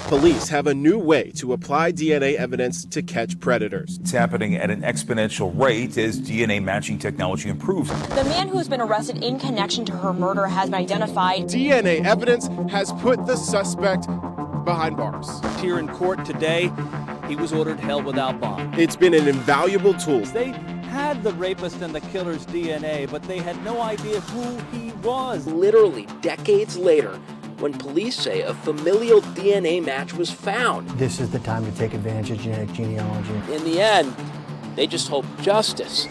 Police have a new way to apply DNA evidence to catch predators. It's happening at an exponential rate as DNA matching technology improves. The man who's been arrested in connection to her murder has been identified. DNA evidence has put the suspect behind bars. Here in court today, he was ordered held without bond. It's been an invaluable tool. They had the rapist and the killer's DNA, but they had no idea who he was. Literally decades later, when police say a familial DNA match was found. This is the time to take advantage of genetic genealogy. In the end, they just hope justice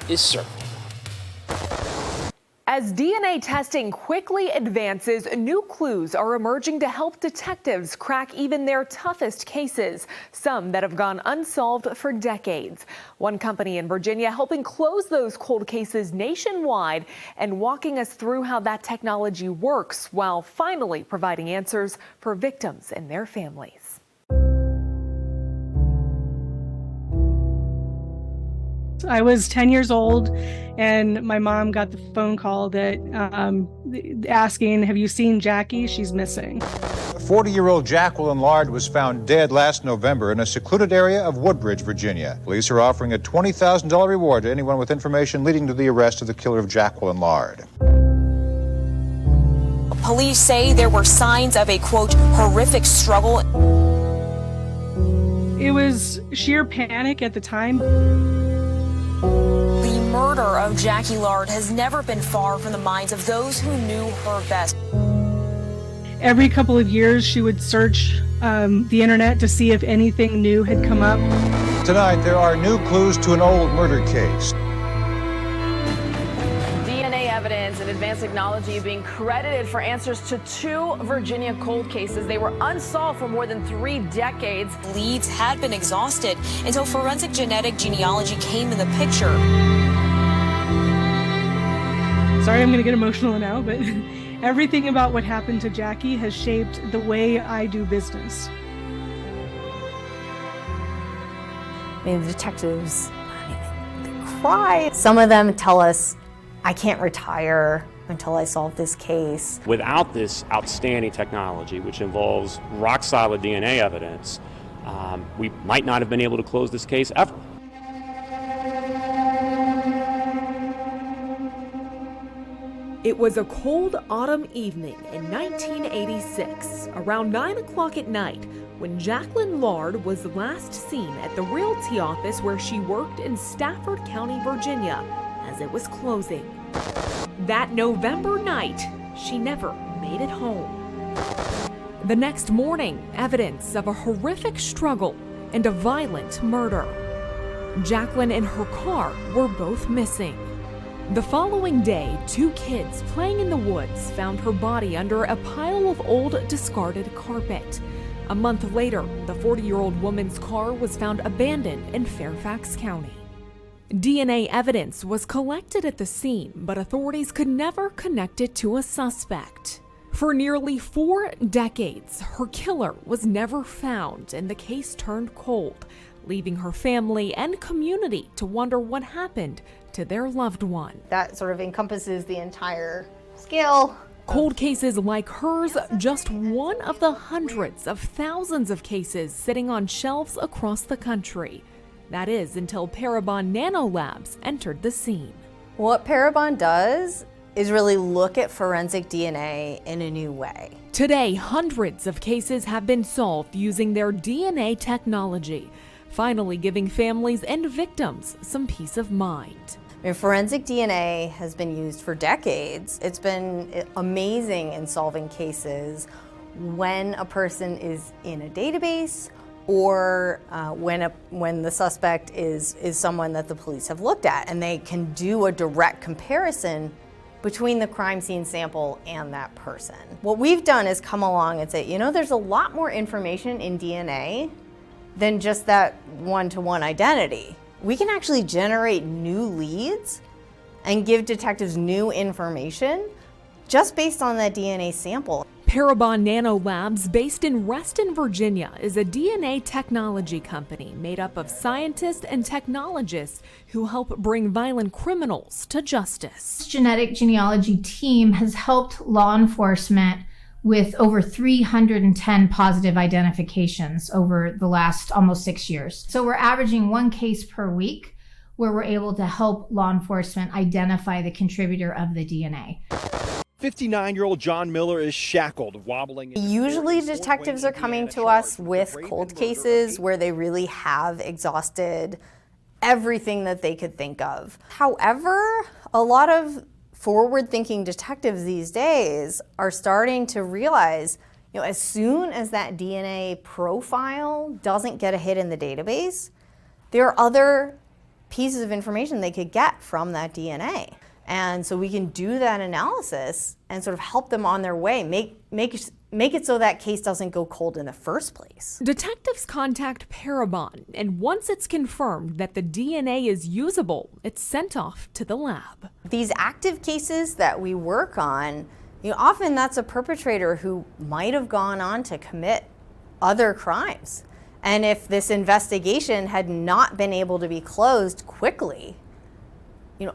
is served. As DNA testing quickly advances, new clues are emerging to help detectives crack even their toughest cases, some that have gone unsolved for decades. One company in Virginia helping close those cold cases nationwide and walking us through how that technology works while finally providing answers for victims and their families. I was 10 years old and my mom got the phone call that asking, have you seen Jackie? She's missing. 40-year-old Jacqueline Matter was found dead last November in a secluded area of Woodbridge, Virginia. Police are offering a $20,000 reward to anyone with information leading to the arrest of the killer of Jacqueline Matter. Police say there were signs of a, quote, horrific struggle. It was sheer panic at the time. The murder of Jackie Lard has never been far from the minds of those who knew her best. Every couple of years, she would search the internet to see if anything new had come up. Tonight, there are new clues to an old murder case. DNA evidence and advanced technology being credited for answers to 2 Virginia cold cases. They were unsolved for more than 3 decades. Leads had been exhausted until forensic genetic genealogy came in the picture. Sorry, I'm going to get emotional now, but everything about what happened to Jackie has shaped the way I do business. I mean, the detectives, they cry. Some of them tell us, I can't retire until I solve this case. Without this outstanding technology, which involves rock-solid DNA evidence, we might not have been able to close this case ever. It was a cold autumn evening in 1986, around 9 o'clock at night, when Jacqueline Lard was last seen at the realty office where she worked in Stafford County, Virginia, as it was closing. That November night, she never made it home. The next morning, evidence of a horrific struggle and a violent murder. Jacqueline and her car were both missing. The following day, 2 kids playing in the woods found her body under a pile of old discarded carpet. A month later, the 40-year-old woman's car was found abandoned in Fairfax County. DNA evidence was collected at the scene, but authorities could never connect it to a suspect. For nearly 4 decades, her killer was never found and the case turned cold, leaving her family and community to wonder what happened to their loved one. That sort of encompasses the entire scale. Cold cases like hers, just one of the hundreds of thousands of cases sitting on shelves across the country. That is until Parabon Nanolabs entered the scene. What Parabon does is really look at forensic DNA in a new way. Today, hundreds of cases have been solved using their DNA technology, finally giving families and victims some peace of mind. I mean, forensic DNA has been used for decades. It's been amazing in solving cases when a person is in a database or when the suspect is someone that the police have looked at, and they can do a direct comparison between the crime scene sample and that person. What we've done is come along and say, you know, there's a lot more information in DNA than just that one-to-one identity. We can actually generate new leads and give detectives new information just based on that DNA sample. Parabon Nanolabs, based in Reston, Virginia, is a DNA technology company made up of scientists and technologists who help bring violent criminals to justice. This genetic genealogy team has helped law enforcement with over 310 positive identifications over the last almost 6 years. So we're averaging 1 case per week where we're able to help law enforcement identify the contributor of the DNA. 59-year-old John Miller is shackled, wobbling. Usually detectives are coming to us with cold cases where they really have exhausted everything that they could think of. However, a lot of forward-thinking detectives these days are starting to realize, as soon as that DNA profile doesn't get a hit in the database, there are other pieces of information they could get from that DNA. And so we can do that analysis and sort of help them on their way, make it so that case doesn't go cold in the first place. Detectives contact Parabon, and once it's confirmed that the DNA is usable, it's sent off to the lab. These active cases that we work on, often that's a perpetrator who might have gone on to commit other crimes. And if this investigation had not been able to be closed quickly,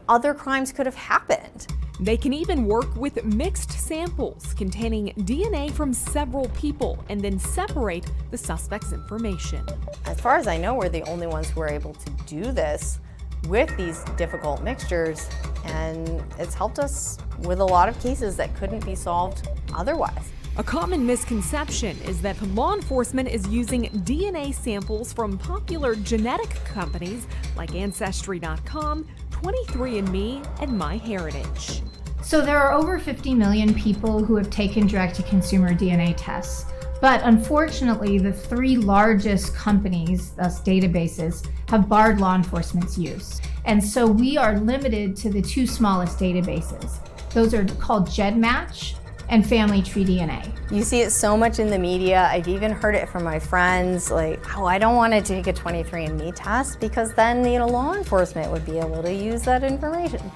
other crimes could have happened. They can even work with mixed samples containing DNA from several people and then separate the suspect's information. As far as I know, we're the only ones who are able to do this with these difficult mixtures, and it's helped us with a lot of cases that couldn't be solved otherwise. A common misconception is that law enforcement is using DNA samples from popular genetic companies like Ancestry.com, 23andMe, and MyHeritage. So there are over 50 million people who have taken direct-to-consumer DNA tests. But unfortunately, the 3 largest companies, thus databases, have barred law enforcement's use. And so we are limited to the 2 smallest databases. Those are called GEDmatch and Family Tree DNA. You see it so much in the media. I've even heard it from my friends, like, oh, I don't want to take a 23andMe test because then, law enforcement would be able to use that information.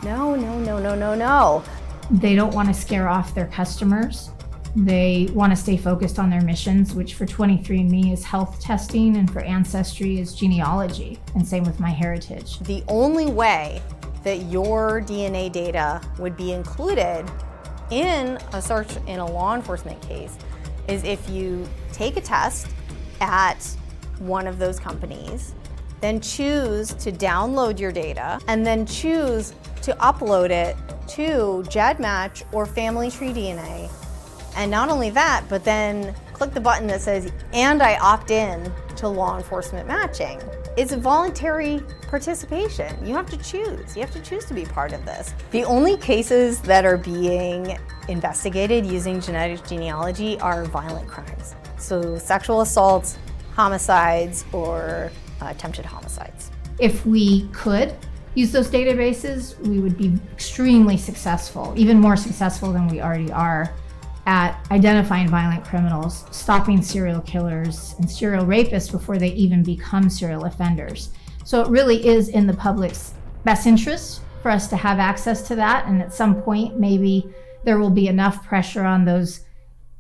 No, no, no, no, no, no. They don't want to scare off their customers. They want to stay focused on their missions, which for 23andMe is health testing and for Ancestry is genealogy, and same with MyHeritage. The only way that your DNA data would be included in a search in a law enforcement case is if you take a test at one of those companies, then choose to download your data, and then choose to upload it to GEDmatch or Family Tree DNA. And not only that, but then click the button that says, and I opt in to law enforcement matching. It's a voluntary participation. You have to choose. You have to choose to be part of this. The only cases that are being investigated using genetic genealogy are violent crimes. So sexual assaults, homicides, or attempted homicides. If we could use those databases, we would be extremely successful, even more successful than we already are, at identifying violent criminals, stopping serial killers and serial rapists before they even become serial offenders. So it really is in the public's best interest for us to have access to that, and at some point maybe there will be enough pressure on the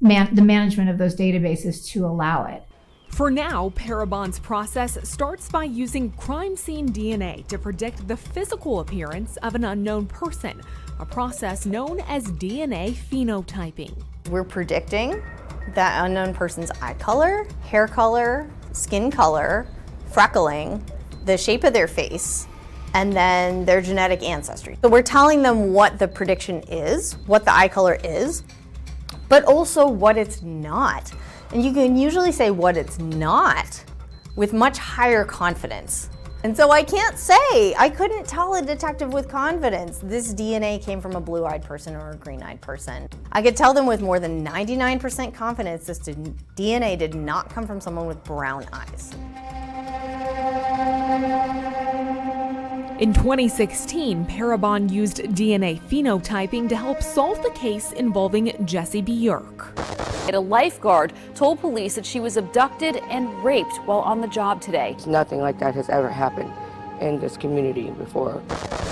management of those databases to allow it. For now, Parabon's process starts by using crime scene DNA to predict the physical appearance of an unknown person, a process known as DNA phenotyping. We're predicting that unknown person's eye color, hair color, skin color, freckling, the shape of their face, and then their genetic ancestry. So we're telling them what the prediction is, what the eye color is, but also what it's not. And you can usually say what it's not with much higher confidence. And so I couldn't tell a detective with confidence this DNA came from a blue-eyed person or a green-eyed person. I could tell them with more than 99% confidence this DNA did not come from someone with brown eyes. In 2016, Parabon used DNA phenotyping to help solve the case involving Jessie Bjork. A lifeguard told police that she was abducted and raped while on the job today. Nothing like that has ever happened in this community before.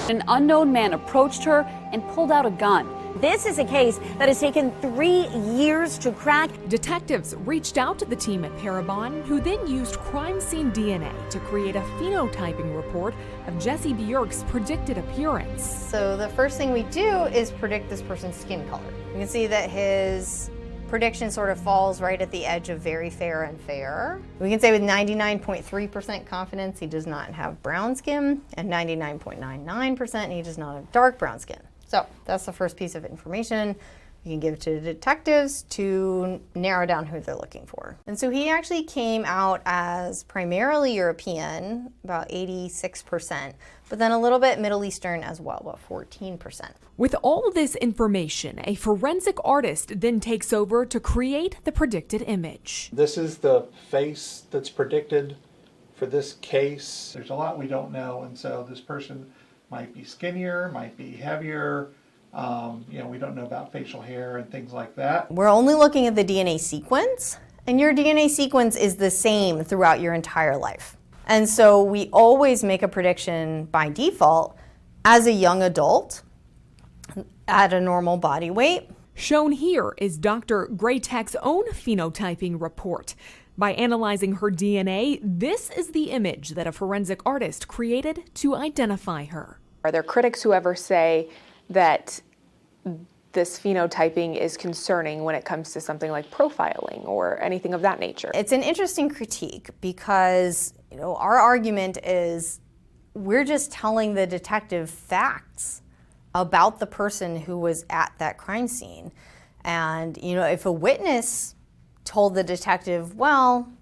An unknown man approached her and pulled out a gun. This is a case that has taken 3 years to crack. Detectives reached out to the team at Parabon, who then used crime scene DNA to create a phenotyping report of Jessie Bjork's predicted appearance. So the first thing we do is predict this person's skin color. You can see that his prediction sort of falls right at the edge of very fair and fair. We can say with 99.3% confidence he does not have brown skin, and 99.99% he does not have dark brown skin. So that's the first piece of information you can give to detectives to narrow down who they're looking for. And so he actually came out as primarily European, about 86%, but then a little bit Middle Eastern as well, about 14%. With all of this information, a forensic artist then takes over to create the predicted image. This is the face that's predicted for this case. There's a lot we don't know, and so this person might be skinnier, might be heavier. We don't know about facial hair and things like that. We're only looking at the DNA sequence, and your DNA sequence is the same throughout your entire life. And so we always make a prediction by default as a young adult at a normal body weight. Shown here is Dr. Graytek's own phenotyping report. By analyzing her DNA, this is the image that a forensic artist created to identify her. Are there critics who ever say that this phenotyping is concerning when it comes to something like profiling or anything of that nature? It's an interesting critique because, our argument is we're just telling the detective facts about the person who was at that crime scene. And, if a witness told the detective, well,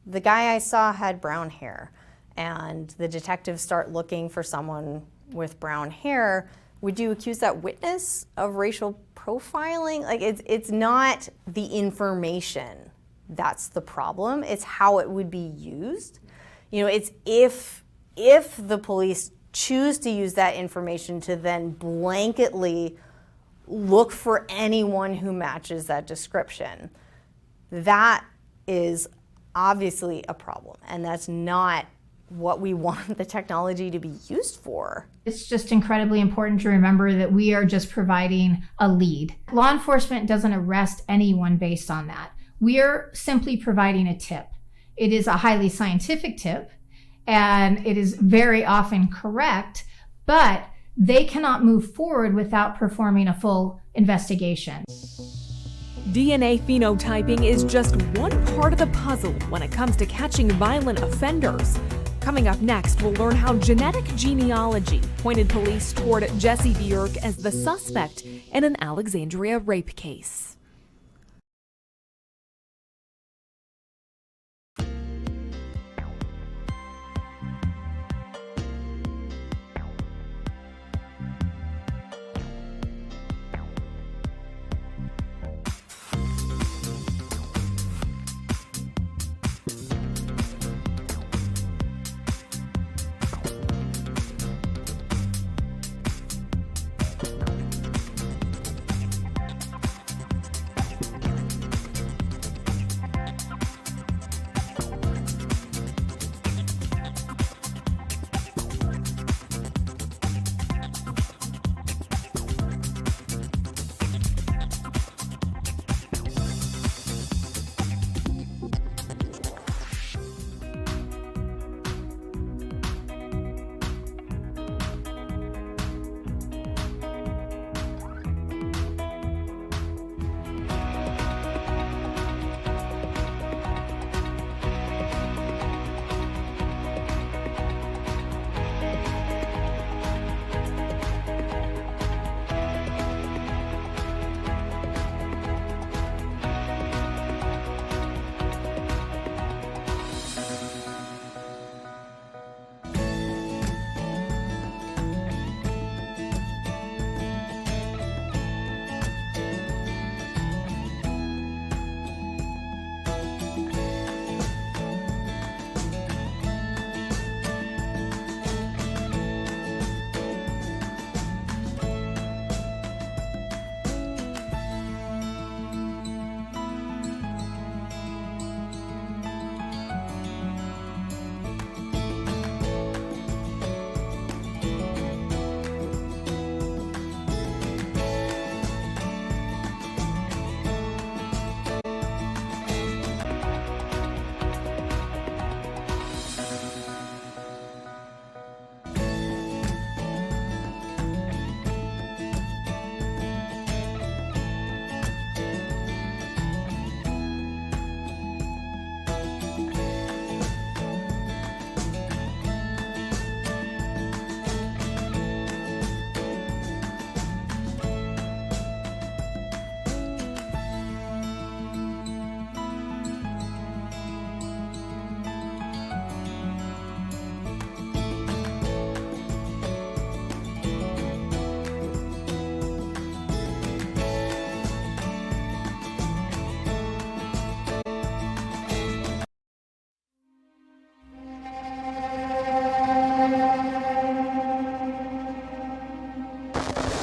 the guy I saw had brown hair, and the detectives start looking for someone with brown hair, would you accuse that witness of racial profiling? Like, it's not the information that's the problem. It's how it would be used. It's if the police choose to use that information to then blanketly look for anyone who matches that description, that is obviously a problem, and that's not what we want the technology to be used for. It's just incredibly important to remember that we are just providing a lead. Law enforcement doesn't arrest anyone based on that. We are simply providing a tip. It is a highly scientific tip, and it is very often correct, but they cannot move forward without performing a full investigation. DNA phenotyping is just one part of the puzzle when it comes to catching violent offenders. Coming up next, we'll learn how genetic genealogy pointed police toward Jesse Bjork as the suspect in an Alexandria rape case.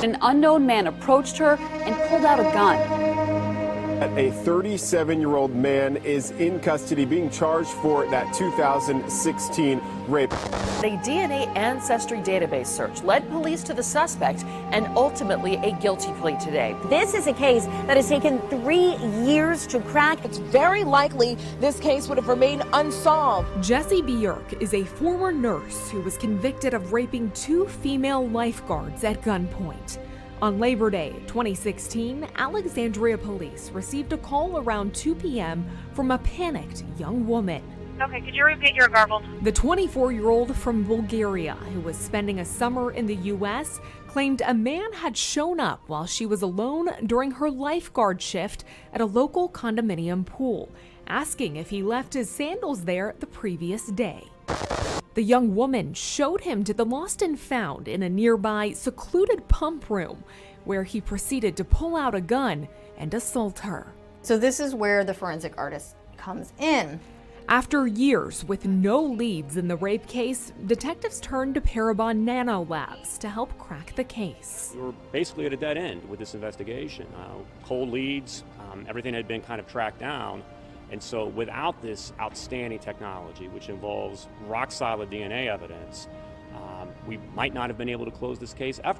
An unknown man approached her and pulled out a gun. A 37-year-old man is in custody being charged for that 2016 rape. A DNA ancestry database search led police to the suspect and ultimately a guilty plea today. This is a case that has taken 3 years to crack. It's very likely this case would have remained unsolved. Jessie Bjork is a former nurse who was convicted of raping 2 female lifeguards at gunpoint. On Labor Day 2016, Alexandria police received a call around 2 p.m. from a panicked young woman. Okay, could you repeat your garbled? The 24-year-old from Bulgaria, who was spending a summer in the U.S., claimed a man had shown up while she was alone during her lifeguard shift at a local condominium pool, asking if he left his sandals there the previous day. The young woman showed him to the lost and found in a nearby secluded pump room, where he proceeded to pull out a gun and assault her. So this is where the forensic artist comes in. After years with no leads in the rape case, detectives turned to Parabon Nanolabs to help crack the case. We were basically at a dead end with this investigation. Cold leads, everything had been kind of tracked down. And so without this outstanding technology, which involves rock-solid DNA evidence, we might not have been able to close this case ever.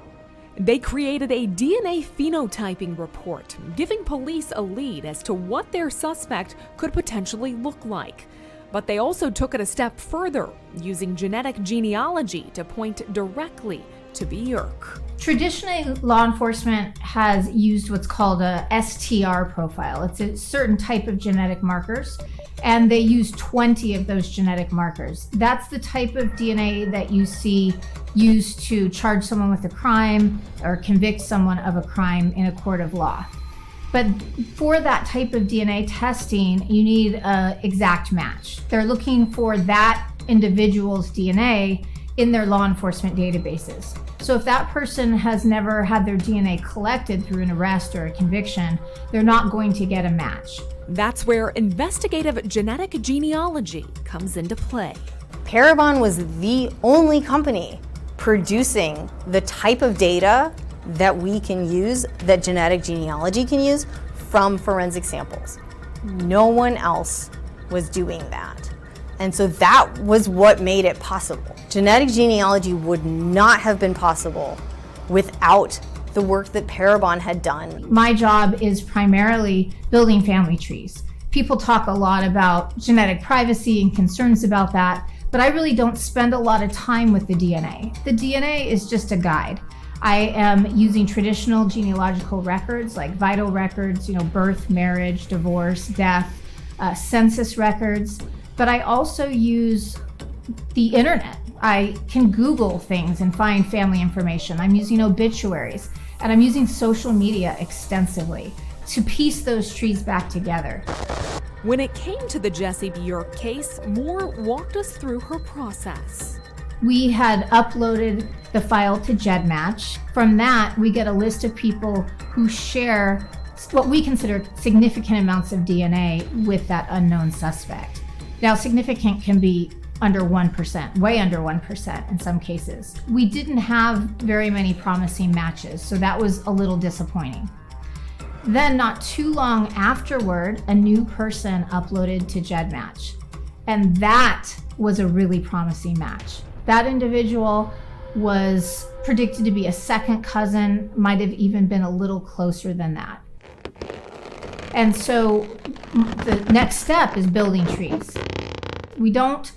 They created a DNA phenotyping report, giving police a lead as to what their suspect could potentially look like. But they also took it a step further, using genetic genealogy to point directly to Bjork. Traditionally, law enforcement has used what's called a STR profile. It's a certain type of genetic markers, and they use 20 of those genetic markers. That's the type of DNA that you see used to charge someone with a crime or convict someone of a crime in a court of law. But for that type of DNA testing, you need an exact match. They're looking for that individual's DNA in their law enforcement databases. So if that person has never had their DNA collected through an arrest or a conviction, they're not going to get a match. That's where investigative genetic genealogy comes into play. Parabon was the only company producing the type of data that we can use, that genetic genealogy can use from forensic samples. No one else was doing that. And so that was what made it possible. Genetic genealogy would not have been possible without the work that Parabon had done. My job is primarily building family trees. People talk a lot about genetic privacy and concerns about that, but I really don't spend a lot of time with the DNA. The DNA is just a guide. I am using traditional genealogical records like vital records, birth, marriage, divorce, death, census records, but I also use the internet. I can Google things and find family information. I'm using obituaries, and I'm using social media extensively to piece those trees back together. When it came to the Jessie Bjork case, Moore walked us through her process. We had uploaded the file to GEDmatch. From that, we get a list of people who share what we consider significant amounts of DNA with that unknown suspect. Now, significant can be under 1%, way under 1% in some cases. We didn't have very many promising matches, so that was a little disappointing. Then, not too long afterward, a new person uploaded to GEDmatch, and that was a really promising match. That individual was predicted to be a second cousin, might have even been a little closer than that. And so the next step is building trees. We don't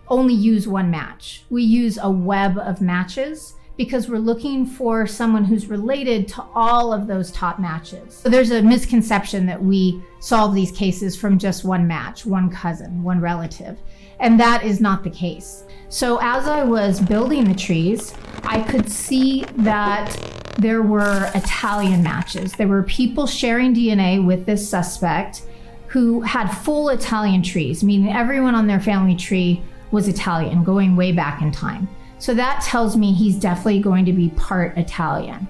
only use one match. We use a web of matches because we're looking for someone who's related to all of those top matches. So there's a misconception that we solve these cases from just one match, one cousin, one relative, and that is not the case. So as I was building the trees, I could see that there were Italian matches. There were people sharing DNA with this suspect who had full Italian trees, meaning everyone on their family tree was Italian, going way back in time. So that tells me he's definitely going to be part Italian.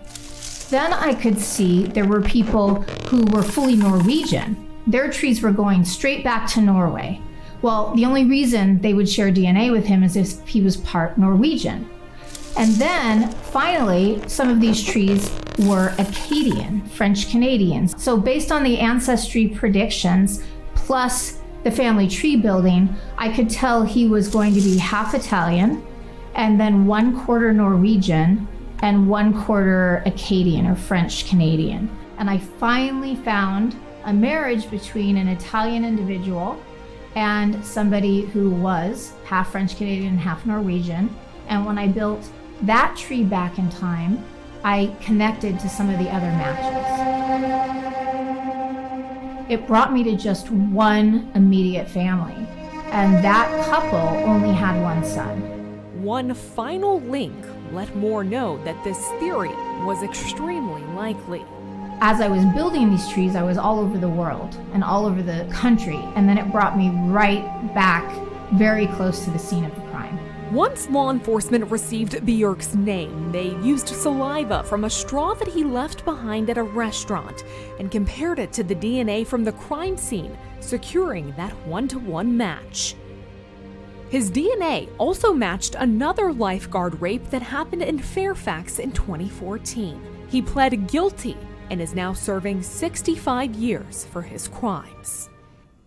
Then I could see there were people who were fully Norwegian. Their trees were going straight back to Norway. Well, the only reason they would share DNA with him is if he was part Norwegian. And then finally, some of these trees were Acadian, French Canadians. So based on the ancestry predictions, plus the family tree building, I could tell he was going to be half Italian, and then 1/4 Norwegian, and 1/4 Acadian or French Canadian. And I finally found a marriage between an Italian individual and somebody who was half French Canadian, half Norwegian. And when I built that tree back in time, I connected to some of the other matches. It brought me to just one immediate family, and that couple only had one son. One final link let Moore know that this theory was extremely likely. As I was building these trees, I was all over the world and all over the country, and then it brought me right back very close to the scene of the crime. Once law enforcement received Björk's name, they used saliva from a straw that he left behind at a restaurant and compared it to the DNA from the crime scene, securing that 1-to-1 match. His DNA also matched another lifeguard rape that happened in Fairfax in 2014. He pled guilty and is now serving 65 years for his crimes.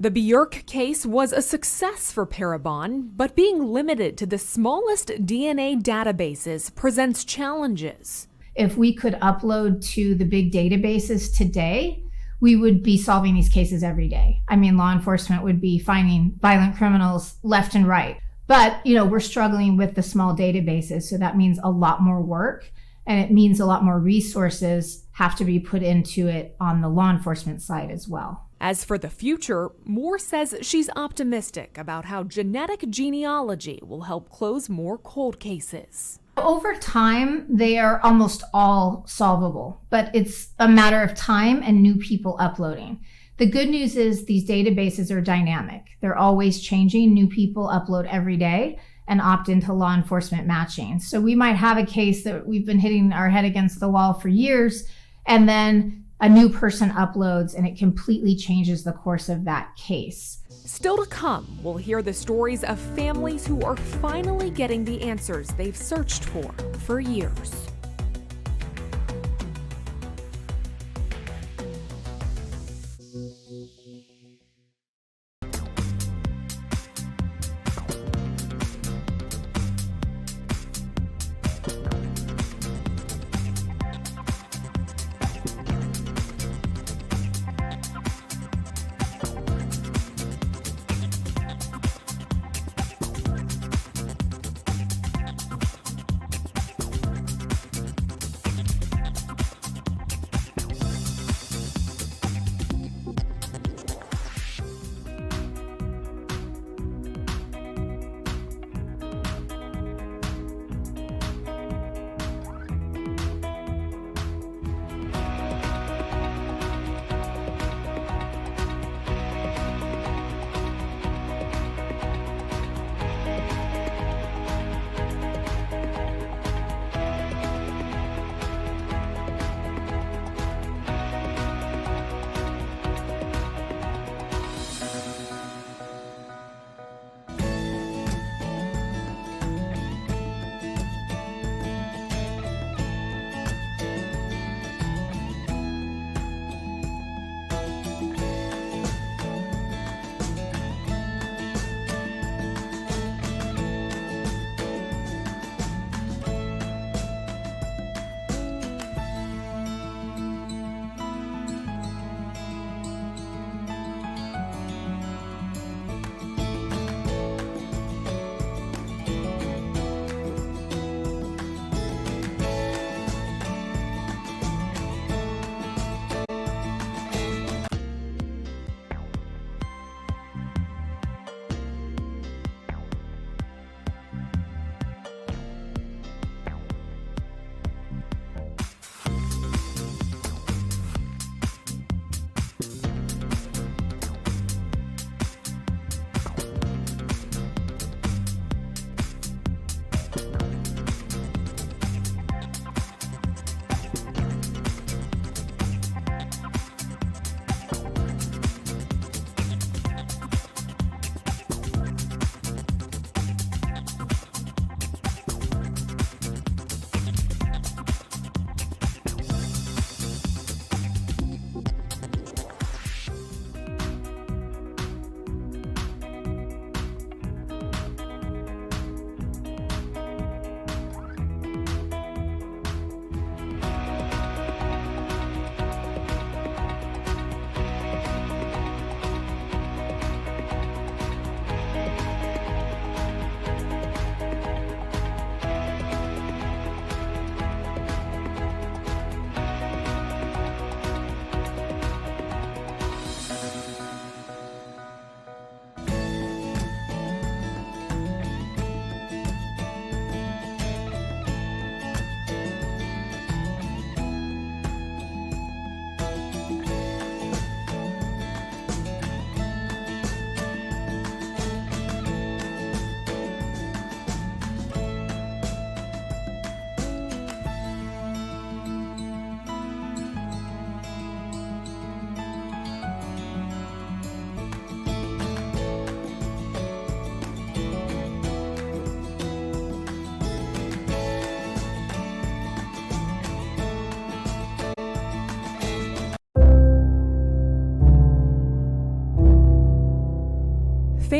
The Björk case was a success for Parabon, but being limited to the smallest DNA databases presents challenges. If we could upload to the big databases today, we would be solving these cases every day. I mean, law enforcement would be finding violent criminals left and right. But, we're struggling with the small databases, so that means a lot more work, and it means a lot more resources have to be put into it on the law enforcement side as well. As for the future, Moore says she's optimistic about how genetic genealogy will help close more cold cases. Over time, they are almost all solvable, but it's a matter of time and new people uploading. The good news is these databases are dynamic. They're always changing. New people upload every day and opt into law enforcement matching. So we might have a case that we've been hitting our head against the wall for years, and then a new person uploads and it completely changes the course of that case. Still to come, we'll hear the stories of families who are finally getting the answers they've searched for years.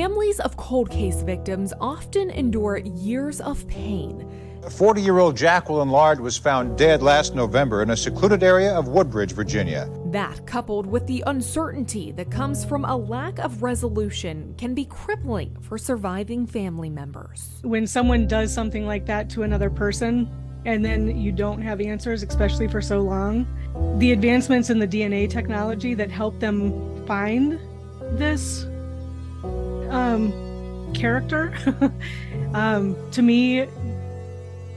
Families of cold case victims often endure years of pain. 40-year-old Jacqueline Lard was found dead last November in a secluded area of Woodbridge, Virginia. That, coupled with the uncertainty that comes from a lack of resolution, can be crippling for surviving family members. When someone does something like that to another person, and then you don't have answers, especially for so long, the advancements in the DNA technology that help them find this character, to me,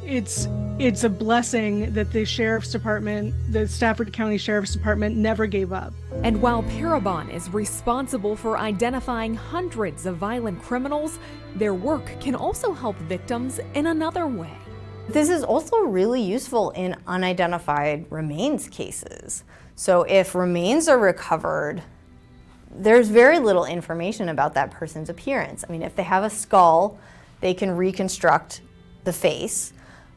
it's a blessing that the Sheriff's Department, the Stafford County Sheriff's Department, never gave up. And while Parabon is responsible for identifying hundreds of violent criminals, their work can also help victims in another way. This is also really useful in unidentified remains cases. So if remains are recovered, there's very little information about that person's appearance. I mean, if they have a skull, they can reconstruct the face,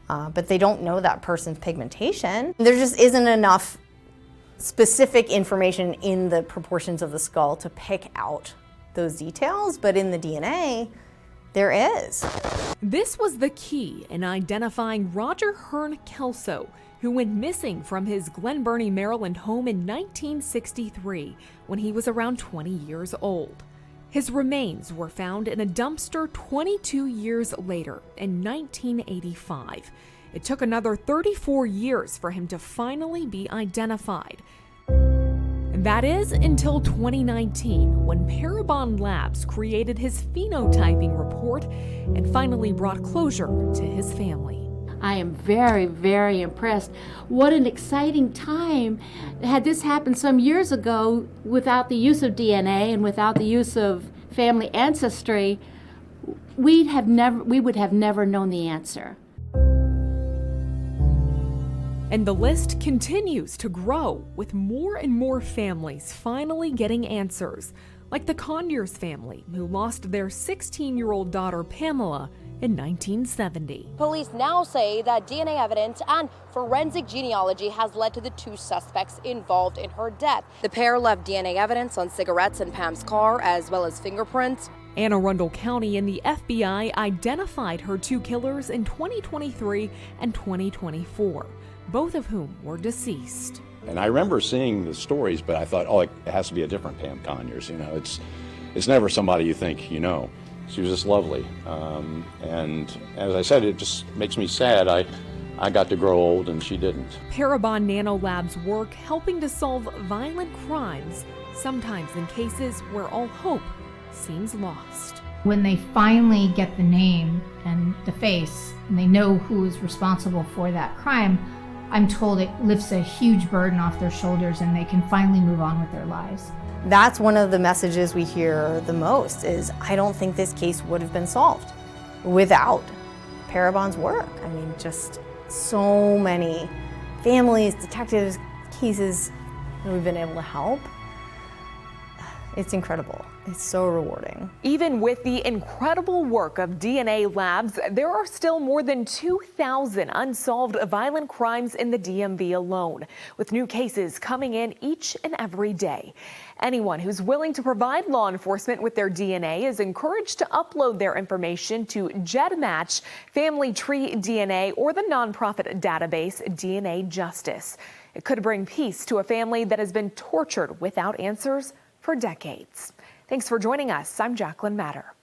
but they don't know that person's pigmentation. There just isn't enough specific information in the proportions of the skull to pick out those details, but in the DNA, there is. This was the key in identifying Roger Hearn Kelso, who went missing from his Glen Burnie, Maryland home in 1963 when he was around 20 years old. His remains were found in a dumpster 22 years later in 1985. It took another 34 years for him to finally be identified. That is until 2019, when Parabon Labs created his phenotyping report and finally brought closure to his family. I am very, very impressed. What an exciting time. Had this happened some years ago without the use of DNA and without the use of family ancestry, we would have never known the answer. And the list continues to grow, with more and more families finally getting answers, like the Conyers family, who lost their 16-year-old daughter Pamela in 1970. Police now say that DNA evidence and forensic genealogy has led to the two suspects involved in her death. The pair left DNA evidence on cigarettes in Pam's car, as well as fingerprints. Anne Arundel County and the FBI identified her two killers in 2023 and 2024, both of whom were deceased. And I remember seeing the stories, but I thought, oh, it has to be a different Pam Conyers. You know, it's never somebody you think you know. She was just lovely. And as I said, it just makes me sad. I got to grow old and she didn't. Parabon Nanolabs work helping to solve violent crimes, sometimes in cases where all hope seems lost. When they finally get the name and the face, and they know who is responsible for that crime, I'm told it lifts a huge burden off their shoulders and they can finally move on with their lives. That's one of the messages we hear the most is, I don't think this case would have been solved without Parabon's work. I mean, just so many families, detectives, cases that we've been able to help. It's incredible. It's so rewarding. Even with the incredible work of DNA labs, there are still more than 2,000 unsolved violent crimes in the DMV alone, with new cases coming in each and every day. Anyone who's willing to provide law enforcement with their DNA is encouraged to upload their information to GEDmatch, Family Tree DNA, or the nonprofit database DNA Justice. It could bring peace to a family that has been tortured without answers for decades. Thanks for joining us. I'm Jacqueline Matter.